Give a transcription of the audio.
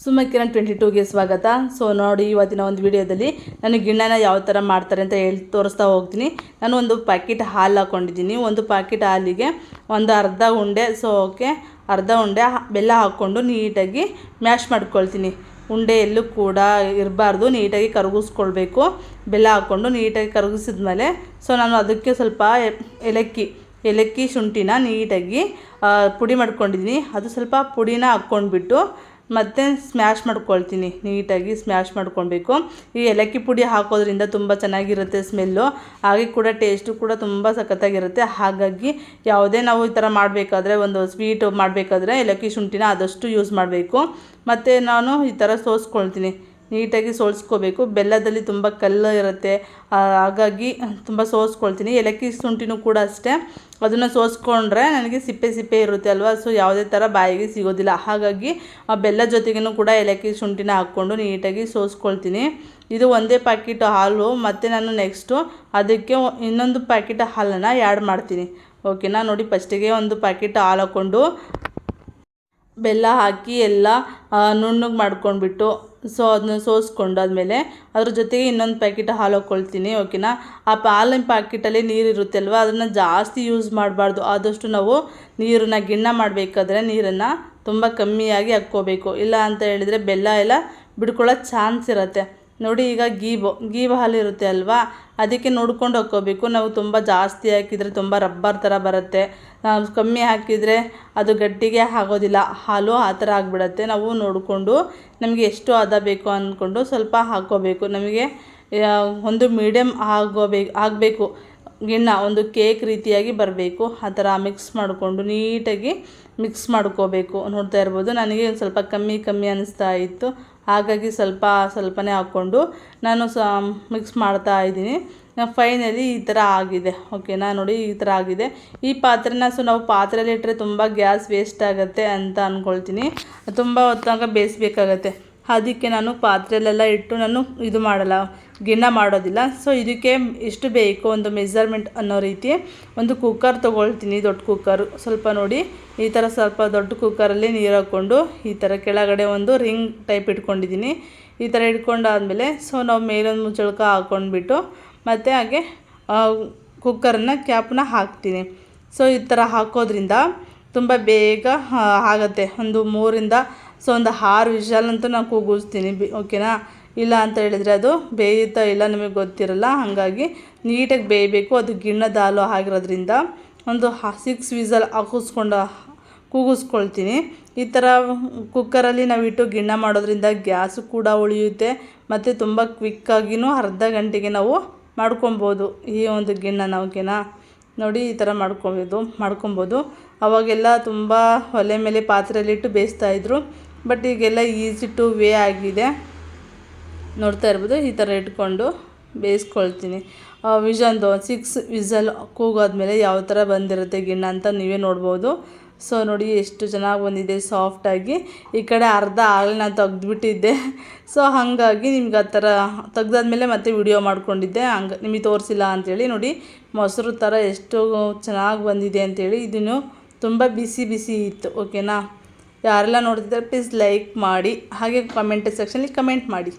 ಸುಮಕಿರಣ್ 22ಗೆ ಸ್ವಾಗತ. ಸೊ ನೋಡಿ, ಇವತ್ತಿನ ಒಂದು ವಿಡಿಯೋದಲ್ಲಿ ನಾನು ಗಿಣ್ಣನ ಯಾವ ಥರ ಮಾಡ್ತಾರೆ ಅಂತ ತೋರಿಸ್ತಾ ಹೋಗ್ತೀನಿ. ನಾನು ಒಂದು ಪ್ಯಾಕೆಟ್ ಹಾಲು ಹಾಕ್ಕೊಂಡಿದ್ದೀನಿ. ಒಂದು ಪ್ಯಾಕೆಟ್ ಹಾಲಿಗೆ ಒಂದು ಅರ್ಧ ಉಂಡೆ, ಅರ್ಧ ಉಂಡೆ ಬೆಲ್ಲ ಹಾಕ್ಕೊಂಡು ನೀಟಾಗಿ ಮ್ಯಾಶ್ ಮಾಡ್ಕೊಳ್ತೀನಿ. ಉಂಡೆ ಎಲ್ಲೂ ಕೂಡ ಇರಬಾರ್ದು, ನೀಟಾಗಿ ಕರಗಿಸ್ಕೊಳ್ಬೇಕು. ಬೆಲ್ಲ ಹಾಕ್ಕೊಂಡು ನೀಟಾಗಿ ಕರಗಿಸಿದ್ಮೇಲೆ ನಾನು ಅದಕ್ಕೆ ಸ್ವಲ್ಪ ಏಲಕ್ಕಿ ಶುಂಠಿನ ನೀಟಾಗಿ ಪುಡಿ ಮಾಡ್ಕೊಂಡಿದ್ದೀನಿ. ಅದು ಸ್ವಲ್ಪ ಪುಡಿನ ಹಾಕ್ಕೊಂಡ್ಬಿಟ್ಟು ಮತ್ತು ಸ್ಮ್ಯಾಶ್ ಮಾಡ್ಕೊಳ್ತೀನಿ. ನೀಟಾಗಿ ಸ್ಮ್ಯಾಶ್ ಮಾಡ್ಕೊಳ್ಬೇಕು. ಈ ಏಲಕ್ಕಿ ಪುಡಿ ಹಾಕೋದ್ರಿಂದ ತುಂಬ ಚೆನ್ನಾಗಿರುತ್ತೆ ಸ್ಮೆಲ್ಲು, ಹಾಗೆ ಕೂಡ ಟೇಸ್ಟು ಕೂಡ ತುಂಬ ಸಖತ್ತಾಗಿರುತ್ತೆ. ಹಾಗಾಗಿ ಯಾವುದೇ ನಾವು ಈ ಥರ ಮಾಡಬೇಕಾದ್ರೆ, ಒಂದು ಸ್ವೀಟ್ ಮಾಡಬೇಕಾದ್ರೆ ಏಲಕ್ಕಿ ಶುಂಠಿನ ಆದಷ್ಟು ಯೂಸ್ ಮಾಡಬೇಕು. ಮತ್ತು ನಾನು ಈ ಥರ ಸೋಸ್ಕೊಳ್ತೀನಿ, ನೀಟಾಗಿ ಸೋಸ್ಕೋಬೇಕು. ಬೆಲ್ಲದಲ್ಲಿ ತುಂಬ ಕಲ್ಲು ಇರುತ್ತೆ, ಹಾಗಾಗಿ ತುಂಬ ಸೋಸ್ಕೊಳ್ತೀನಿ. ಏಲಕ್ಕಿ ಶುಂಠಿನೂ ಕೂಡ ಅಷ್ಟೇ, ಅದನ್ನು ಸೋಸ್ಕೊಂಡ್ರೆ ನನಗೆ ಸಿಪ್ಪೆ ಇರುತ್ತೆ ಅಲ್ವಾ, ಸೊ ಯಾವುದೇ ಥರ ಬಾಯಿಗೆ ಸಿಗೋದಿಲ್ಲ. ಹಾಗಾಗಿ ಆ ಬೆಲ್ಲ ಜೊತೆಗೂ ಕೂಡ ಏಲಕ್ಕಿ ಶುಂಠಿನ ಹಾಕ್ಕೊಂಡು ನೀಟಾಗಿ ಸೋಸ್ಕೊಳ್ತೀನಿ. ಇದು ಒಂದೇ ಪ್ಯಾಕೆಟ್ ಹಾಲು, ಮತ್ತು ನಾನು ನೆಕ್ಸ್ಟು ಅದಕ್ಕೆ ಇನ್ನೊಂದು ಪ್ಯಾಕೆಟ್ ಹಾಲನ್ನು ಆ್ಯಡ್ ಮಾಡ್ತೀನಿ. ಓಕೆನಾ. ನೋಡಿ, ಫಸ್ಟಿಗೆ ಒಂದು ಪ್ಯಾಕೆಟ್ ಹಾಲು ಹಾಕ್ಕೊಂಡು ಬೆಲ್ಲ ಹಾಕಿ ಎಲ್ಲ ನುಣ್ಣಗೆ ಮಾಡ್ಕೊಂಡ್ಬಿಟ್ಟು ಅದನ್ನ ಸೋಸ್ಕೊಂಡಾದ್ಮೇಲೆ ಅದ್ರ ಜೊತೆಗೆ ಇನ್ನೊಂದು ಪ್ಯಾಕೆಟ್ ಹಾಲು ಹಾಕ್ಕೊಳ್ತೀನಿ. ಓಕೆನಾ. ಆ ಹಾಲಿನ ಪ್ಯಾಕೆಟಲ್ಲಿ ನೀರು ಇರುತ್ತೆ ಅಲ್ವ, ಅದನ್ನು ಜಾಸ್ತಿ ಯೂಸ್ ಮಾಡಬಾರ್ದು. ಆದಷ್ಟು ನಾವು ಗಿಣ್ಣ ಮಾಡಬೇಕಾದ್ರೆ ನೀರನ್ನು ತುಂಬ ಕಮ್ಮಿಯಾಗಿ ಹಾಕ್ಕೋಬೇಕು. ಇಲ್ಲ ಅಂತ ಹೇಳಿದರೆ ಬೆಲ್ಲ ಎಲ್ಲ ಬಿಡ್ಕೊಳ್ಳೋ ಚಾನ್ಸ್ ಇರುತ್ತೆ. ನೋಡಿ, ಈಗ ಗೀಬ್ ಹಾಲು ಇರುತ್ತೆ ಅಲ್ವಾ, ಅದಕ್ಕೆ ನೋಡ್ಕೊಂಡು ಹಾಕ್ಕೋಬೇಕು. ನಾವು ತುಂಬ ಜಾಸ್ತಿ ಹಾಕಿದರೆ ತುಂಬ ರಬ್ಬರ್ ಥರ ಬರುತ್ತೆ, ಕಮ್ಮಿ ಹಾಕಿದರೆ ಅದು ಗಟ್ಟಿಗೆ ಆಗೋದಿಲ್ಲ ಹಾಲು, ಆ ಥರ ಆಗಿಬಿಡತ್ತೆ. ನಾವು ನೋಡಿಕೊಂಡು ನಮಗೆ ಎಷ್ಟು ಹದ ಬೇಕು ಅಂದ್ಕೊಂಡು ಸ್ವಲ್ಪ ಹಾಕ್ಕೋಬೇಕು. ನಮಗೆ ಒಂದು ಮೀಡಿಯಮ್ ಆಗಬೇಕು ಗಿಣ್ಣ, ಒಂದು ಕೇಕ್ ರೀತಿಯಾಗಿ ಬರಬೇಕು. ಆ ಥರ ಮಿಕ್ಸ್ ಮಾಡಿಕೊಂಡು ನೀಟಾಗಿ ಮಿಕ್ಸ್ ಮಾಡ್ಕೋಬೇಕು. ನೋಡ್ತಾ ಇರ್ಬೋದು, ನನಗೆ ಒಂದು ಸ್ವಲ್ಪ ಕಮ್ಮಿ ಅನ್ನಿಸ್ತಾ ಇತ್ತು, ಹಾಗಾಗಿ ಸ್ವಲ್ಪನೇ ಹಾಕ್ಕೊಂಡು ನಾನು ಮಿಕ್ಸ್ ಮಾಡ್ತಾ ಇದ್ದೀನಿ. ಫೈನಲಿ ಈ ಥರ ಆಗಿದೆ. ಓಕೆನಾ. ನೋಡಿ, ಈ ಥರ ಆಗಿದೆ. ಈ ಪಾತ್ರೆನ ನಾವು ಪಾತ್ರೆಯಲ್ಲಿ ಇಟ್ಟರೆ ತುಂಬ ಗ್ಯಾಸ್ ವೇಸ್ಟ್ ಆಗುತ್ತೆ ಅಂತ ಅಂದ್ಕೊಳ್ತೀನಿ. ತುಂಬ ಹೊತ್ತಾಗ ಬೇಯಿಸ್ಬೇಕಾಗತ್ತೆ. ಅದಕ್ಕೆ ನಾನು ಪಾತ್ರೆಯಲ್ಲೆಲ್ಲ ಇಟ್ಟು ನಾನು ಇದು ಮಾಡಲ್ಲ, ಗಿಣ್ಣ ಮಾಡೋದಿಲ್ಲ. ಸೊ ಇದಕ್ಕೆ ಎಷ್ಟು ಬೇಕೋ ಒಂದು ಮೆಜರ್ಮೆಂಟ್ ಅನ್ನೋ ರೀತಿ ಒಂದು ಕುಕ್ಕರ್ ತೊಗೊಳ್ತೀನಿ, ದೊಡ್ಡ ಕುಕ್ಕರು. ಸ್ವಲ್ಪ ನೋಡಿ, ಈ ಥರ ಸ್ವಲ್ಪ ದೊಡ್ಡ ಕುಕ್ಕರಲ್ಲಿ ನೀರು ಹಾಕ್ಕೊಂಡು ಈ ಥರ ಕೆಳಗಡೆ ಒಂದು ರಿಂಗ್ ಟೈಪ್ ಇಟ್ಕೊಂಡಿದ್ದೀನಿ. ಈ ಥರ ಇಟ್ಕೊಂಡಾದಮೇಲೆ ನಾವು ಮೇಲೊಂದು ಮುಚ್ಚಳ್ಕ ಹಾಕ್ಕೊಂಡ್ಬಿಟ್ಟು ಮತ್ತು ಹಾಗೆ ಕುಕ್ಕರನ್ನ ಕ್ಯಾಪನ್ನ ಹಾಕ್ತೀನಿ. ಸೊ ಈ ಥರ ಹಾಕೋದ್ರಿಂದ ತುಂಬ ಬೇಗ ಆಗುತ್ತೆ. ಒಂದು 3ರಿಂದ ಒಂದು 6 ವಿಷಲ್ ಅಂತೂ ನಾನು ಕೂಗಿಸ್ತೀನಿ. ಓಕೆನಾ. ಇಲ್ಲ ಅಂತ ಹೇಳಿದರೆ ಅದು ಬೇಯುತ್ತಾ ಇಲ್ಲ, ನಿಮಗೆ ಗೊತ್ತಿರಲ್ಲ. ಹಾಗಾಗಿ ನೀಟಾಗಿ ಬೇಯಬೇಕು. ಅದು ಗಿಣ್ಣದ ಹಾಲು ಆಗಿರೋದ್ರಿಂದ ಒಂದು 6 ವಿಷಲ್ ಕೂಗಿಸ್ಕೊಳ್ತೀನಿ. ಈ ಥರ ಕುಕ್ಕರಲ್ಲಿ ನಾವಿಟ್ಟು ಗಿಣ್ಣ ಮಾಡೋದ್ರಿಂದ ಗ್ಯಾಸು ಕೂಡ ಉಳಿಯುತ್ತೆ, ಮತ್ತು ತುಂಬ ಕ್ವಿಕ್ಕಾಗಿಯೂ ಅರ್ಧ ಗಂಟೆಗೆ ನಾವು ಮಾಡ್ಕೊಬೋದು ಈ ಒಂದು ಗಿಣ್ಣನ. ಓಕೆನಾ. ನೋಡಿ, ಈ ಥರ ಮಾಡ್ಕೊಬೋದು. ಅವಾಗೆಲ್ಲ ತುಂಬ ಒಲೆ ಮೇಲೆ ಪಾತ್ರೆಯಲ್ಲಿಟ್ಟು ಬೇಯಿಸ್ತಾಯಿದ್ರು, ಬಟ್ ಈಗೆಲ್ಲ ಈಸಿ ಟು ವೇ ಆಗಿದೆ. ನೋಡ್ತಾ ಇರ್ಬೋದು, ಈ ಥರ ಇಟ್ಕೊಂಡು ಬೇಯಿಸ್ಕೊಳ್ತೀನಿ. 6 ವಿಷಲ್ ಕೂಗಾದ್ಮೇಲೆ ಯಾವ ಥರ ಬಂದಿರುತ್ತೆ ಗಿಣ್ಣ ಅಂತ ನೀವೇ ನೋಡ್ಬೋದು. ಸೊ ನೋಡಿ, ಎಷ್ಟು ಚೆನ್ನಾಗಿ ಬಂದಿದೆ ಸಾಫ್ಟಾಗಿ. ಈ ಕಡೆ ಅರ್ಧ ಆಗಲೇ ನಾನು ತೆಗ್ದುಬಿಟ್ಟಿದ್ದೆ. ಸೊ ಹಾಗಾಗಿ ನಿಮ್ಗೆ ಆ ಥರ ತೆಗ್ದಾದ್ಮೇಲೆ ಮತ್ತೆ ವಿಡಿಯೋ ಮಾಡ್ಕೊಂಡಿದ್ದೆ, ನಿಮಗೆ ತೋರಿಸಿಲ್ಲ ಅಂಥೇಳಿ. ನೋಡಿ, ಮೊಸರು ಥರ ಎಷ್ಟು ಚೆನ್ನಾಗಿ ಬಂದಿದೆ ಅಂಥೇಳಿ. ಇದನ್ನು ತುಂಬ ಬಿಸಿ ಇತ್ತು. ಓಕೆನಾ. ಯಾರೆಲ್ಲ ನೋಡ್ತಿದ್ದಾರೆ ಪ್ಲೀಸ್ ಲೈಕ್ ಮಾಡಿ, ಹಾಗೆ ಕಮೆಂಟ್ ಸೆಕ್ಷನಲ್ಲಿ ಕಮೆಂಟ್ ಮಾಡಿ.